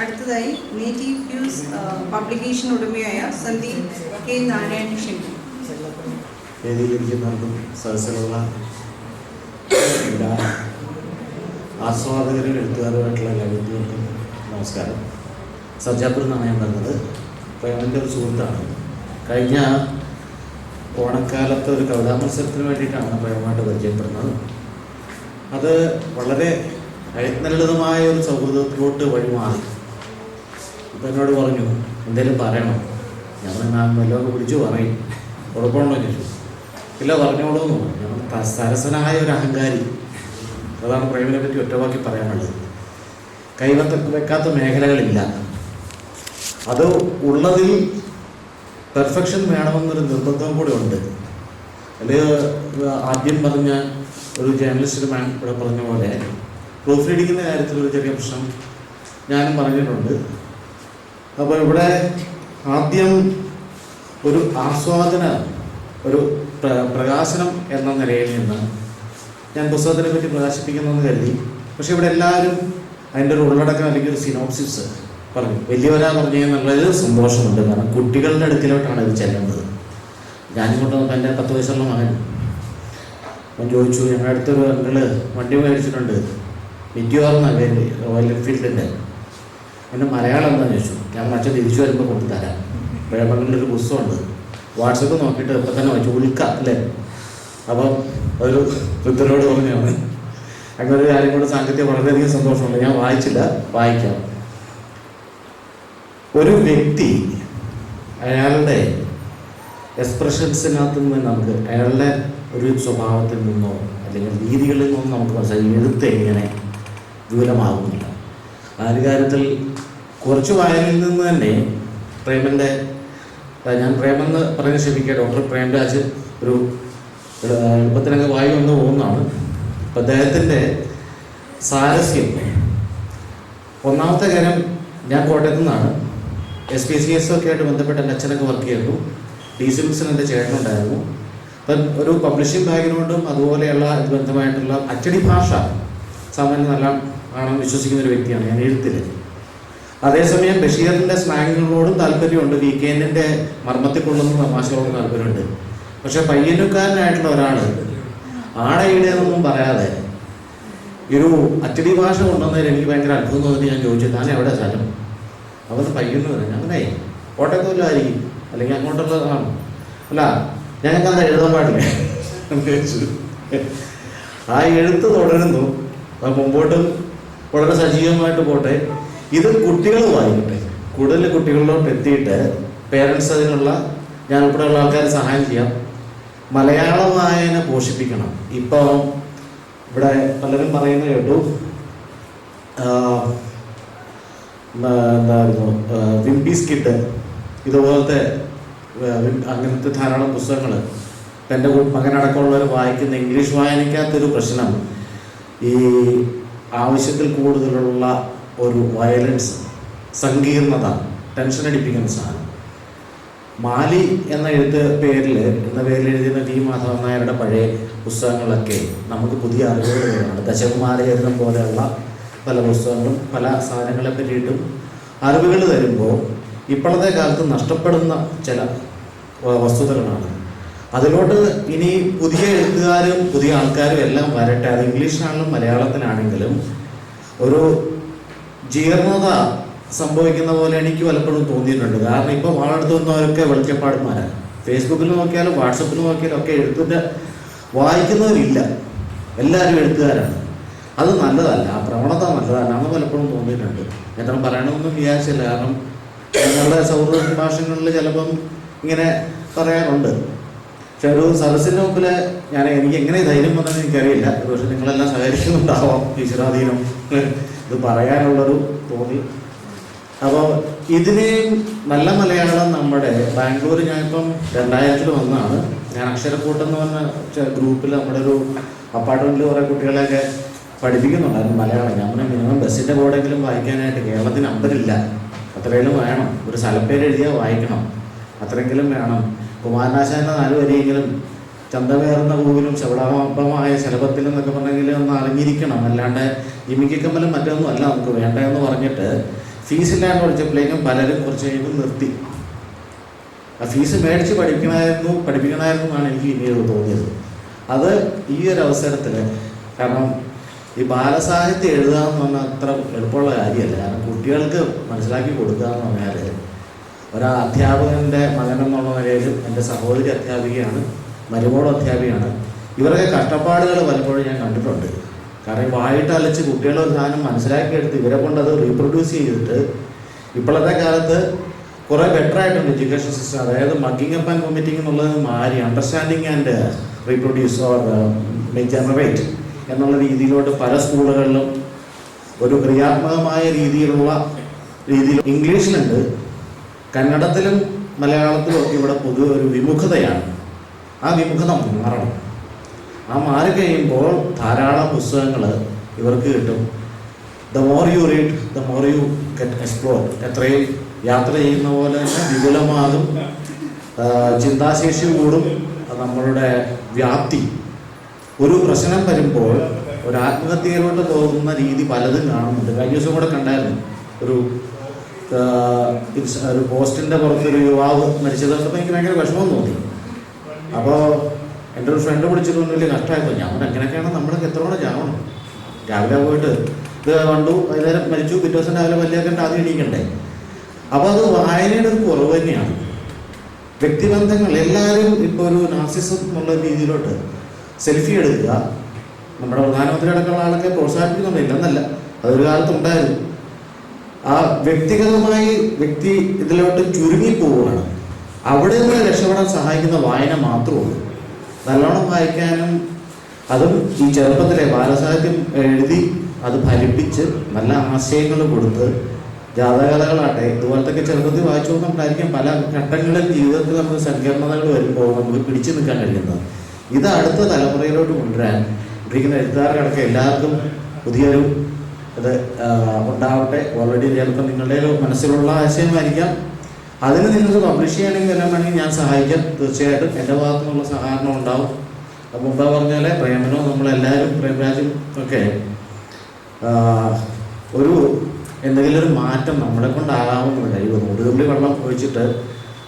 അടുത്തതായി native views publication ഉടമയായ Sandeep K Narayanan ക്ഷണിക്കും. വേദിയിലിരിക്കുന്നവർക്കും സദസ്സിലുള്ള എല്ലാ ആസ്വാദകരും എഴുത്തുകാരുമായിട്ടുള്ള എല്ലാ വ്യക്തികൾക്കും നമസ്കാരം. സർജാപുരം എന്നാണ് ഞാൻ പറഞ്ഞത്. പ്രേമൻ്റെ ഒരു സുഹൃത്താണ്. കഴിഞ്ഞ ഓണക്കാലത്ത് ഒരു കവിതാ മത്സരത്തിന് വേണ്ടിയിട്ടാണ് പ്രേമമായിട്ട് പരിചയപ്പെടുന്നത്. അത് വളരെ ലളിതമായ ഒരു സൗഹൃദത്തിലോട്ട് വഴിമാറി. ഇപ്പം എന്നോട് പറഞ്ഞു, എന്തെങ്കിലും പറയണം. ഞാൻ വല്ലതൊക്കെ പിടിച്ചു പറയും, കുഴപ്പമുണ്ടോ ചോദിച്ചു. ഇല്ല, പറഞ്ഞോളൂ എന്ന് പറഞ്ഞു. ഞാൻ സരസനായ ഒരു അഹങ്കാരി. അതാണ് പ്രേമിനെ പറ്റി ഒറ്റവാക്കി പറയാനുള്ളത്. വെക്കാത്ത മേഖലകളില്ല. അത് ഉള്ളതിൽ പെർഫെക്ഷൻ വേണമെന്നൊരു നിർബന്ധം കൂടെ ഉണ്ട്. അല്ലെങ്കിൽ ആദ്യം പറഞ്ഞ ഒരു ജേർണലിസ്റ്റ് മാൻ ഇവിടെ പറഞ്ഞ പോലെ പ്രൂഫ് റീഡിങ്ങിൻ്റെ കാര്യത്തിലൊരു ചെറിയ പ്രശ്നം ഞാനും പറഞ്ഞിട്ടുണ്ട്. അപ്പോൾ ഇവിടെ ആദ്യം ഒരു ആസ്വാദന, ഒരു പ്രകാശനം എന്ന നിലയിൽ നിന്ന് ഞാൻ പുസ്തകത്തിനെ പറ്റി പ്രകാശിപ്പിക്കുന്നതെന്ന് കരുതി. പക്ഷേ ഇവിടെ എല്ലാവരും അതിൻ്റെ ഒരു ഉള്ളടക്കം അല്ലെങ്കിൽ ഒരു സിനോപ്സിസ് പറഞ്ഞു. വലിയവരാ പറഞ്ഞു എന്നുള്ളത് സന്തോഷമുണ്ട്. കാരണം കുട്ടികളുടെ അടുക്കിലോട്ടാണ് ഇത് ചെല്ലുന്നത്. ഞാനും കൊണ്ട് എൻ്റെ 10 വയസ്സുള്ള മകൻ ചോദിച്ചു, ഞങ്ങളുടെ അടുത്തൊരു അങ്കിള് വണ്ടി മേടിച്ചിട്ടുണ്ട്, മിറ്റിയോർന്ന പേര്, റോയൽ എൻഫീൽഡിൻ്റെ. എൻ്റെ മലയാളം എന്താണെന്ന് ചോദിച്ചു. ഞാൻ അച്ഛൻ തിരിച്ചു വരുമ്പോൾ കൊണ്ടുതരാം. പ്രേമങ്ങളുടെ ഒരു പുസ്തകമുണ്ട്, വാട്സപ്പ് നോക്കിയിട്ട് ഇപ്പം തന്നെ വായിച്ചു, ഉൽക്ക അല്ലേ. അപ്പം ഒരു വൃദ്ധരോട് പറഞ്ഞാണ് അങ്ങനെ ഒരു കാര്യം കൊണ്ട് സാങ്കത്യം വളരെയധികം സന്തോഷമുണ്ട്. ഞാൻ വായിച്ചില്ല, വായിക്കാം. ഒരു വ്യക്തി അയാളുടെ എക്സ്പ്രഷൻസിനകത്ത് നിന്ന് നമുക്ക് അയാളുടെ ഒരു സ്വഭാവത്തിൽ നിന്നോ അല്ലെങ്കിൽ രീതികളിൽ നിന്നോ നമുക്ക് മനസ്സിലായി എഴുത്ത് എങ്ങനെ വിപുലമാകുന്നില്ല. ആ ഒരു കാര്യത്തിൽ കുറച്ച് വായനയിൽ നിന്ന് തന്നെ പ്രേമൻ്റെ, ഞാൻ പ്രേമെന്ന് പറഞ്ഞ് ക്ഷമിക്കുക, ഡോക്ടർ പ്രേംരാജ് ഒരു എളുപ്പത്തിനൊക്കെ വായു വന്ന് പോകുന്നതാണ്. അപ്പം അദ്ദേഹത്തിൻ്റെ സാരസ്യം, ഒന്നാമത്തെ കാര്യം, ഞാൻ കോട്ടയത്തു നിന്നാണ്. SPCS ഒക്കെ ആയിട്ട് ബന്ധപ്പെട്ട് എൻ്റെ അച്ഛനൊക്കെ വർക്ക് ചെയ്തു. DC ബുക്സിന് എൻ്റെ ചേട്ടനുണ്ടായിരുന്നു. അപ്പം ഒരു പബ്ലിഷിംഗ് ബാക്ക്ഗ്രൗണ്ടും അതുപോലെയുള്ള ബന്ധമായിട്ടുള്ള അച്ചടി ഭാഷ സാമാന്യം നല്ല ആണെന്ന് വിശ്വസിക്കുന്ന ഒരു വ്യക്തിയാണ് ഞാൻ എഴുത്തിൽ. അതേസമയം ബഷീറിൻ്റെ സ്ലാങ്ങുകളോടും താല്പര്യമുണ്ട്, വീക്കെൻഡിൻ്റെ മർമ്മത്തിൽ കൊള്ളുന്ന തമാശകളോടും താല്പര്യമുണ്ട്. പക്ഷേ പയ്യനുകാരനായിട്ടുള്ള ഒരാൾ ആടയിടേന്നൊന്നും പറയാതെ ഒരു അച്ചടി ഭാഷ കൊണ്ടുവന്നതിൽ എനിക്ക് ഭയങ്കര അത്ഭുതം തോന്നി. ഞാൻ ചോദിച്ചു, താൻ എവിടെ സ്ഥലം? അവർ പയ്യന്ന് പറഞ്ഞു. അങ്ങനെ കോട്ടയത്തുമില്ലായിരിക്കും, അല്ലെങ്കിൽ അങ്ങോട്ടുള്ളതാണ്. അല്ല, ഞങ്ങൾക്ക് അത് എഴുതാൻ പാടില്ല എന്ന് ചോദിച്ചു. ആ എഴുത്ത് തുടരുന്നു, അത് മുമ്പോട്ടും വളരെ സജീവമായിട്ട് പോട്ടെ. ഇത് കുട്ടികൾ വായിക്കട്ടെ, കൂടുതൽ കുട്ടികളിലോട്ട് എത്തിയിട്ട് പേരൻസ് അതിനുള്ള, ഞാൻ ഉൾപ്പെടെയുള്ള ആൾക്കാർ സഹായം ചെയ്യാം. മലയാള വായന പോഷിപ്പിക്കണം. ഇപ്പോൾ ഇവിടെ പലരും പറയുന്നത് കേട്ടു, എന്തായിരുന്നു വിംബീസ് കിഡ്, ഇതുപോലത്തെ അങ്ങനത്തെ ധാരാളം പുസ്തകങ്ങൾ എൻ്റെ മകനടക്കമുള്ളവർ വായിക്കുന്ന ഇംഗ്ലീഷ് വായനയ്ക്കകത്തൊരു പ്രശ്നം ഈ ആവശ്യത്തിൽ കൂടുതലുള്ള ഒരു വയലൻസ്, സങ്കീർണത, ടെൻഷൻ അടിപ്പിക്കുന്ന സാധനം. മാലി എന്ന പേരിൽ എഴുതിയ ടി മാധവൻ നായരുടെ പഴയ പുസ്തകങ്ങളൊക്കെ നമുക്ക് പുതിയ അറിവുകൾ തരുന്നുണ്ട്. ദശകുമാരചരിതം പോലെയുള്ള പല പുസ്തകങ്ങളും പല സാധനങ്ങളെ പറ്റിയിട്ടും അറിവുകൾ തരുമ്പോൾ ഇപ്പോഴത്തെ കാലത്ത് നഷ്ടപ്പെടുന്ന ചില വസ്തുതകളാണ്. അതിലോട്ട് ഇനി പുതിയ എഴുത്തുകാരും പുതിയ ആൾക്കാരും എല്ലാം വരട്ടെ. അത് ഇംഗ്ലീഷിലാണെങ്കിലും മലയാളത്തിലാണെങ്കിലും ഒരു ജീർണത സംഭവിക്കുന്ന പോലെ എനിക്ക് പലപ്പോഴും തോന്നിയിട്ടുണ്ട്. കാരണം ഇപ്പോൾ വാളെടുത്ത് വന്നവരൊക്കെ വെളിച്ചപ്പാടുമാരാണ്. ഫേസ്ബുക്കിൽ നോക്കിയാലും വാട്സപ്പിൽ നോക്കിയാലും ഒക്കെ എഴുത്തിൻ്റെ വായിക്കുന്നവരില്ല, എല്ലാവരും എഴുത്തുകാരാണ്. അത് നല്ലതല്ല, ആ പ്രവണത നല്ലതല്ല എന്ന് പലപ്പോഴും തോന്നിയിട്ടുണ്ട്. എത്ര പറയണമെന്നും വിചാരിച്ചില്ല. കാരണം ഞങ്ങളുടെ സൗഹൃദ സംഭാഷണങ്ങളിൽ ചിലപ്പം ഇങ്ങനെ പറയാറുണ്ട്. പക്ഷെ ഒരു സദസ്സിൻ്റെ മുമ്പിൽ എനിക്ക് എങ്ങനെ ധൈര്യം വന്നെന്ന് എനിക്കറിയില്ല. പക്ഷെ നിങ്ങളെല്ലാം സഹകരിക്കുന്നുണ്ടാവാം, ഈശ്വരാധീനം ഇത് പറയാനുള്ളൊരു തോന്നി. അപ്പോൾ ഇതിനെയും നല്ല മലയാളം നമ്മുടെ ബാംഗ്ലൂർ, ഞാനിപ്പം 2000 വന്നതാണ്. ഞാൻ അക്ഷരക്കൂട്ടെന്ന് പറഞ്ഞ ഗ്രൂപ്പിൽ നമ്മുടെ ഒരു അപ്പാർട്ട്മെൻറ്റിൽ കുറേ കുട്ടികളെയൊക്കെ പഠിപ്പിക്കുന്നുണ്ടായിരുന്നു മലയാളം. ഞാൻ പറഞ്ഞാൽ മിനിമം ബസ്സിൻ്റെ ബോർഡെങ്കിലും വായിക്കാനായിട്ട് കേരളത്തിന് നമ്പറില്ല, അത്രയെങ്കിലും വേണം. ഒരു സ്ഥലപ്പേര് എഴുതിയാൽ വായിക്കണം, അത്രയെങ്കിലും വേണം. കുമാരനാശാൻ്റെ 4 വരിയെങ്കിലും ചന്തമേറുന്ന പൂവിലും ശവടാമമായ ശലഭത്തിലും എന്നൊക്കെ പറഞ്ഞെങ്കിൽ ഒന്ന് അറിഞ്ഞിരിക്കണം. അല്ലാണ്ട് ജിമിക്കമ്മലും മറ്റൊന്നും അല്ല നമുക്ക് വേണ്ടതെന്ന് പറഞ്ഞിട്ട് ഫീസില്ലാണ്ട് പഠിച്ചപ്പോഴേക്കും പലരും കുറച്ച് കഴിയുമ്പോൾ നിർത്തി. ആ ഫീസ് മേടിച്ച് പഠിപ്പിക്കണമായിരുന്നു എന്നാണ് എനിക്ക് പിന്നീട് തോന്നിയത്. അത് ഈ ഒരു അവസരത്തിൽ, കാരണം ഈ ബാലസാഹിത്യം എഴുതുക എന്ന് പറഞ്ഞാൽ അത്ര എളുപ്പമുള്ള കാര്യമല്ല. കാരണം കുട്ടികൾക്ക് മനസ്സിലാക്കി കൊടുക്കുക എന്ന് പറഞ്ഞാൽ, അധ്യാപകൻ്റെ മകൻ എന്നുള്ള നിലയിലും എൻ്റെ സഹോദരി അധ്യാപികയാണ്, മരുമോളും അധ്യാപികയാണ്. ഇവരുടെ കഷ്ടപ്പാടുകൾ പലപ്പോഴും ഞാൻ കണ്ടിട്ടുണ്ട്. കാരണം വായിട്ട് അലച്ച് കുട്ടികളെ ഒരു സാധനം മനസ്സിലാക്കിയെടുത്ത് ഇവരെ കൊണ്ട് അത് റീപ്രൊഡ്യൂസ് ചെയ്തിട്ട് ഇപ്പോഴത്തെ കാലത്ത് കുറേ ബെറ്റർ ആയിട്ടുണ്ട് എഡ്യൂക്കേഷൻ സിസ്റ്റം. അതായത് മഗ്ഗിങ് അപ്പ് ആൻഡ് വൊമിറ്റിംഗ് എന്നുള്ളത് മാറി understanding and reproduce or generate എന്നുള്ള രീതിയിലോട്ട് പല സ്കൂളുകളിലും ഒരു ക്രിയാത്മകമായ രീതിയിൽ ഇംഗ്ലീഷിലുണ്ട്, കന്നഡത്തിലും മലയാളത്തിലും ഒക്കെ ഇവിടെ പൊതുവെ ഒരു വിമുഖതയാണ്. ആ വിമുഖത മാറണം. ആ മാറിക്കഴിയുമ്പോൾ ധാരാളം പുസ്തകങ്ങൾ ഇവർക്ക് കിട്ടും. The more you read the more you get explore. എത്രയും യാത്ര ചെയ്യുന്ന പോലെ തന്നെ വിപുലമാകും, ചിന്താശേഷി കൂടും, നമ്മളുടെ വ്യാപ്തി. ഒരു പ്രശ്നം വരുമ്പോൾ ഒരു ആത്മഹത്യയിലോട്ട് പോകുന്ന രീതി പലതും കാണുന്നുണ്ട്. കഴിഞ്ഞ ദിവസം കൂടെ കണ്ടായിരുന്നു ഒരു പോസ്റ്റിൻ്റെ പുറത്തൊരു യുവാവ് മരിച്ചത് കണ്ടപ്പോൾ എനിക്ക് ഭയങ്കര വിഷമം തോന്നി. അപ്പോൾ എൻ്റെ ഒരു ഫ്രണ്ട് വിളിച്ചിട്ടൊന്നും വലിയ കഷ്ടമായപ്പോൾ ഞാൻ അങ്ങനെയൊക്കെയാണ് നമ്മളൊക്കെ എത്രയോടെ ചാവണം. രാവിലെ പോയിട്ട് ഇത് കണ്ടു, വൈകുന്നേരം മരിച്ചു, പിറ്റേ ദിവസം രാവിലെ വലിയാക്കേണ്ട ആദ്യം എണീക്കണ്ടേ. അപ്പോൾ അത് വായനയുടെ ഒരു കുറവ് തന്നെയാണ്. വ്യക്തിബന്ധങ്ങൾ എല്ലാവരും ഇപ്പോൾ ഒരു നാർസിസം എന്നുള്ള രീതിയിലോട്ട് സെൽഫി എടുക്കുക. നമ്മുടെ പ്രധാനമന്ത്രി അടക്കമുള്ള ആളൊക്കെ പ്രോത്സാഹിപ്പിക്കുന്നുണ്ട്, ഇല്ലെന്നല്ല, അതൊരു കാലത്തുണ്ടായിരുന്നു. ആ വ്യക്തിഗതമായി വ്യക്തി ഇതിലോട്ട് ചുരുങ്ങിപ്പോവുകയാണ്. അവിടെ നിന്ന് രക്ഷപ്പെടാൻ സഹായിക്കുന്ന വായന മാത്രമുള്ളൂ. നല്ലോണം വായിക്കാനും, അതും ഈ ചെറുപ്പത്തിലെ ബാലസാഹിത്യം എഴുതി അത് ഫലിപ്പിച്ച് നല്ല ആശയങ്ങൾ കൊടുത്ത്, ജാതകഥകളാട്ടെ ഇതുപോലത്തെ ചെറുപ്പത്തിൽ വായിച്ചു കൊണ്ടുണ്ടായിരിക്കും പല ഘട്ടങ്ങളിൽ ജീവിതത്തിൽ നമുക്ക് സങ്കീർണതകൾ വരുമ്പോൾ നമുക്ക് പിടിച്ചു നിൽക്കാൻ കഴിയുന്നത്. ഇത് അടുത്ത തലമുറയിലോട്ട് കൊണ്ടുവരാൻ ഇരിക്കുന്ന എഴുത്തുകാർക്കടക്കം എല്ലാവർക്കും പുതിയൊരു ഇത് ഉണ്ടാവട്ടെ. ഓൾറെഡി ചിലപ്പോൾ നിങ്ങളുടെ മനസ്സിലുള്ള ആശയമായിരിക്കാം. അതിന് നിങ്ങൾക്ക് പബ്ലിഷ് ചെയ്യണമെങ്കിൽ എല്ലാം വേണമെങ്കിൽ ഞാൻ സഹായിക്കാം. തീർച്ചയായിട്ടും എൻ്റെ ഭാഗത്തു നിന്നുള്ള സഹകരണം ഉണ്ടാവും. മുമ്പ് പറഞ്ഞാൽ പ്രേമനോ നമ്മളെല്ലാവരും പ്രേമരാജും ഒക്കെ ഒരു എന്തെങ്കിലും ഒരു മാറ്റം നമ്മളെ കൊണ്ടാകാവുന്ന കഴിവ്, ഒരു തുള്ളി വെള്ളം ഒഴിച്ചിട്ട്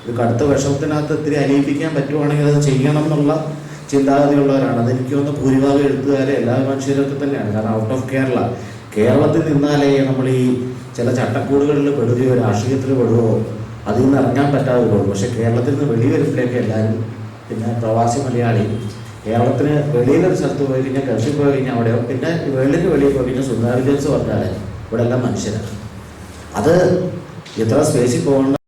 ഒരു കടുത്ത വിഷമത്തിനകത്ത് ഇത്തിരി അലിയിപ്പിക്കാൻ പറ്റുവാണെങ്കിൽ അത് ചെയ്യണം എന്നുള്ള ചിന്താഗതിയുള്ളവരാണ്. അതെനിക്ക് തോന്നുന്ന ഭൂരിഭാഗം എഴുത്തുകാരെ എല്ലാ മനുഷ്യരൊക്കെ തന്നെയാണ്. കാരണം ഔട്ട് ഓഫ് കേരളത്തിൽ നിന്നാലേ നമ്മൾ ഈ ചില ചട്ടക്കൂടുകളിൽ പെടുകയോ രാഷ്ട്രീയത്തിൽ പെടുകയോ അതിൽ നിന്ന് ഇറങ്ങാൻ പറ്റാതെ പോകും. പക്ഷേ കേരളത്തിൽ നിന്ന് വെളി വരുമ്പോഴേക്ക് എല്ലാവരും, പിന്നെ പ്രവാസി മലയാളി കേരളത്തിന് വെളിയിലൊരു സ്ഥലത്ത് പോയി കഴിഞ്ഞാൽ, ഗൾഫിൽ പോയി കഴിഞ്ഞാൽ അവിടെയോ, പിന്നെ വേൾഡിന് വെളിയിൽ പോയി കഴിഞ്ഞാൽ സുന്ദര വിജയൻസ് പറഞ്ഞാൽ ഇവിടെ എല്ലാം മനുഷ്യരാണ്. അത് എത്ര സ്പേസിൽ പോകേണ്ട